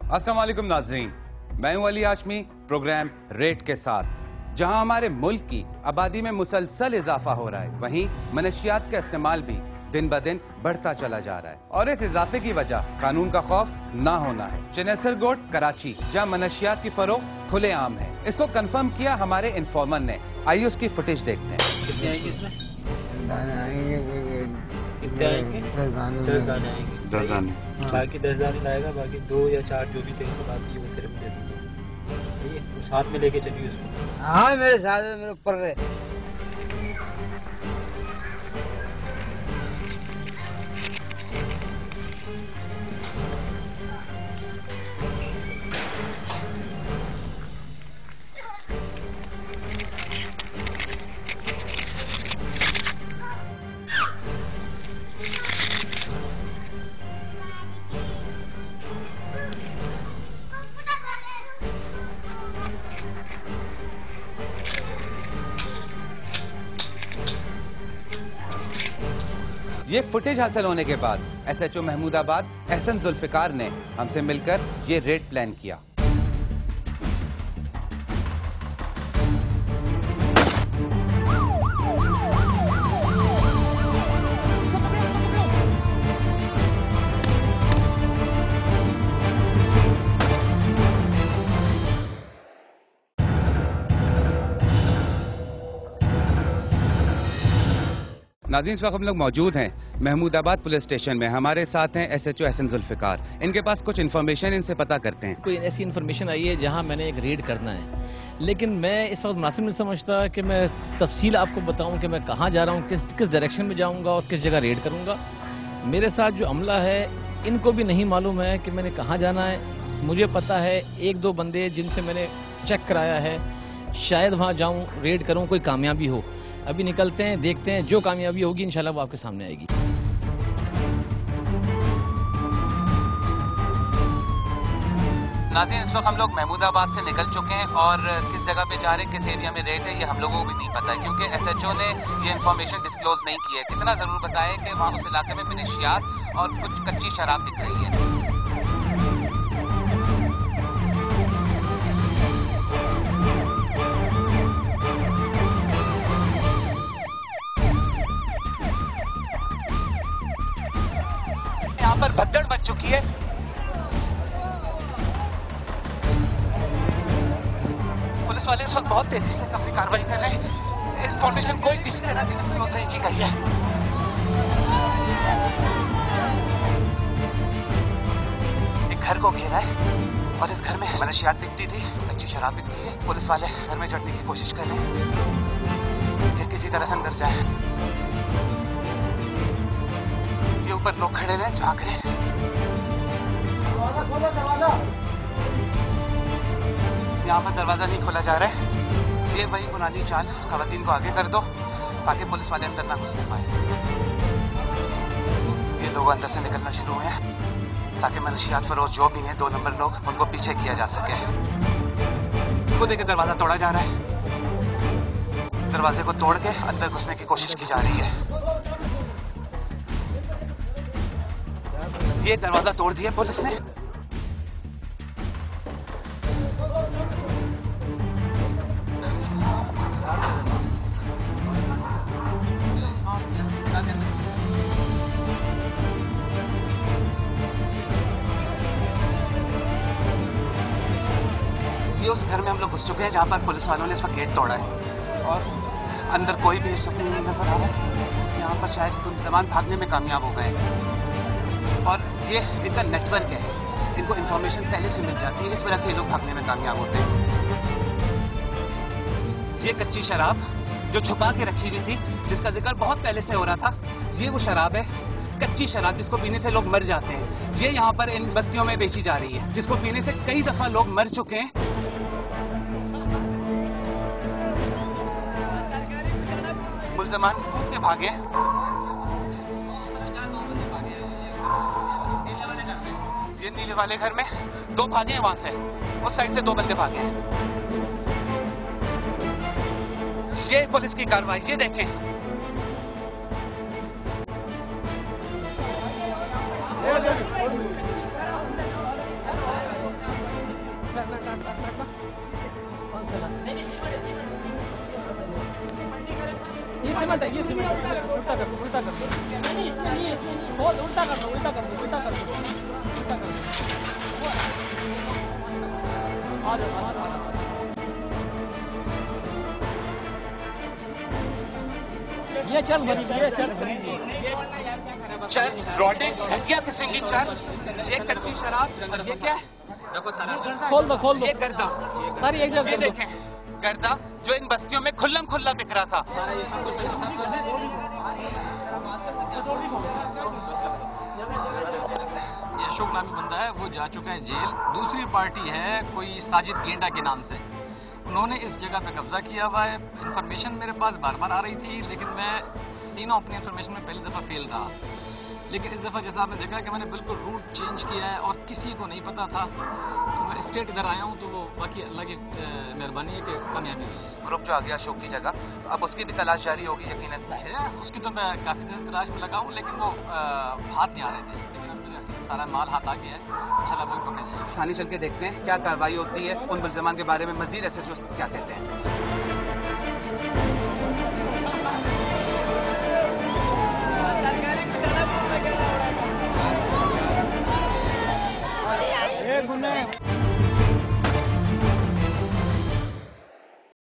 अस्सलाम वालेकुम नाज़रीन, मैं हूं अली हाशमी प्रोग्राम रेट के साथ। जहां हमारे मुल्क की आबादी में मुसलसल इजाफा हो रहा है, वहीं मनशियात का इस्तेमाल भी दिन ब दिन बढ़ता चला जा रहा है और इस इजाफे की वजह कानून का खौफ ना होना है। चनेसरगोट कराची, जहां मनशियात की फरोख्त खुलेआम है, इसको कंफर्म किया हमारे इन्फॉर्मर ने। आइए उसकी फुटेज देखते हैं। कितने आएंगे इसमें? कितने आएंगे? 10 दाने आएंगे। 10 दाने। बाकी 10 दाने लाएगा, बाकी 2 या 4 जो भी तेरे से बात की वो तेरे में दे दूंगा। सही है, वो साथ में लेके चलिए उसको। हाँ मेरे साथ मेरे ऊपर रहे। ये फुटेज हासिल होने के बाद SHO महमूदाबाद एहसन जुल्फिकार ने हमसे मिलकर ये रेड प्लान किया। नाज़रीन, इस वक्त हम लोग मौजूद हैं महमूदाबाद पुलिस स्टेशन में। हमारे साथ हैं SHO एहसन जुल्फिकार। इनके पास कुछ इन्फॉर्मेशन, इनसे पता करते हैं। कोई ऐसी इन्फॉर्मेशन आई है जहां मैंने एक रेड करना है, लेकिन मैं इस वक्त मुनासिब नहीं समझता कि मैं तफसील आपको बताऊं कि मैं कहां जा रहा हूं, किस डायरेक्शन में जाऊंगा और किस जगह रेड करूंगा। मेरे साथ जो अमला है इनको भी नहीं मालूम है कि मैंने कहाँ जाना है। मुझे पता है 1-2 बंदे जिनसे मैंने चेक कराया है, शायद वहाँ जाऊँ, रेड करूँ, कोई कामयाबी हो। अभी निकलते हैं, देखते हैं, जो कामयाबी होगी इंशाल्लाह वो आपके सामने आएगी। नाज़रीन, इस वक्त हम लोग महमूदाबाद से निकल चुके हैं और किस जगह पे जा रहे हैं, किस एरिया में रेड है, ये हम लोगों को भी नहीं पता है, क्योंकि SHO ने ये इन्फॉर्मेशन डिस्क्लोज नहीं की है। कितना ज़रूर बताया कि वहाँ उस इलाके में मनशियात और कुछ कच्ची शराब दिख रही है। यहाँ पर भगदड़ मच चुकी है। पुलिस वाले इस वक्त बहुत तेजी से अपनी कार्रवाई कर रहे हैं। इंफॉर्मेशन कोई किसी तरह की डिस्क्लोज नहीं की गई है। एक घर को घेरा है और इस घर में मनशियात बिकती थी, कच्ची शराब बिकती है। पुलिस वाले घर में चढ़ने की कोशिश कर रहे हैं कि किसी तरह से अंदर जाए। ये ऊपर लोग खड़े हैं, झांक रहे हैं। यहाँ पर दरवाजा नहीं खोला जा रहा है। ये वही पुरानी चाल, खवातीन को आगे कर दो ताकि पुलिस वाले अंदर ना घुसने पाए। ये लोग अंदर से निकलना शुरू हुए हैं ताकि मनशियात फरोश जो भी हैं 2 नंबर लोग, उनको पीछे किया जा सके। वो देखिए दरवाजा तोड़ा जा रहा है। दरवाजे को तोड़ के अंदर घुसने की कोशिश की जा रही है। ये दरवाजा तोड़ दिया पुलिस ने। ये उस घर में हम लोग घुस चुके हैं जहां पर पुलिस वालों ने इस वक्त गेट तोड़ा है और अंदर कोई भी नहीं नजर आ रहा है। यहाँ पर शायद कुछ जमान भागने में कामयाब हो गए और ये इनका नेटवर्क है, इनको इंफॉर्मेशन पहले से मिल जाती है, इस वजह से ये लोग भागने में कामयाब होते हैं। ये कच्ची शराब जो छुपा के रखी हुई थी, जिसका जिक्र बहुत पहले से हो रहा था, ये वो शराब है, कच्ची शराब जिसको पीने से लोग मर जाते हैं। ये यहाँ पर इन बस्तियों में बेची जा रही है, जिसको पीने से कई दफा लोग मर चुके हैं। मुल्जमान कूद के भागे। ये नीले वाले घर में 2 भागे हैं, वहां से उस साइड से 2 बंदे भागे हैं। ये पुलिस की कार्रवाई, ये देखें। ये सीमेंट है, ये सीमेंट उल्टा कर दो, उल्टा कर दो, उल्टा कर दो, उल्टा कर दो, उल्टा कर दो, उल्टा कर दो, उल्टा कर दो। आ जाओ, आ जाओ, आ जाओ। ये चल भरी, ये चल भरी। चर्च, रोडिंग, घटिया किस्म की चर्च, ये कच्ची शराब और ये क्या है? खोल दो, खोल दो। ये गर्दा, सारी एक जगह ये कर दो। देखें गर्दा जो इन बस्तियों में खुल्लम खुल्ला बिक रहा था। ये अशोक नामी बंदा है, वो जा चुका है जेल। दूसरी पार्टी है कोई साजिद गेंडा के नाम से, उन्होंने इस जगह पे कब्जा किया हुआ है। इन्फॉर्मेशन मेरे पास बार बार आ रही थी, लेकिन मैं तीनों अपनी इन्फॉर्मेशन में पहली दफ़ा फेल रहा। लेकिन इस दफ़ा जैसा आपने देखा कि मैंने बिल्कुल रूट चेंज किया है और किसी को नहीं पता था, तो मैं स्टेट इधर आया हूँ, तो वो बाकी अल्लाह की मेहरबानी है कि कामयाबी हुई है। ग्रुप जो आ गया अशोक की जगह, तो अब उसकी भी तलाश जारी होगी यकीनन। है उसकी तो मैं काफ़ी दिन से तलाश में लगा हूँ, लेकिन वो हाथ नहीं आ रहे थे। लेकिन अब मेरा सारा माल हाथ आ गया है, इंशाल्लाह वही पकड़े जाएंगे। थाने चल के देखते हैं क्या कार्रवाई होती है, उन मुल्ज़िमान के बारे में मज़ीद एसएचओ क्या कहते हैं।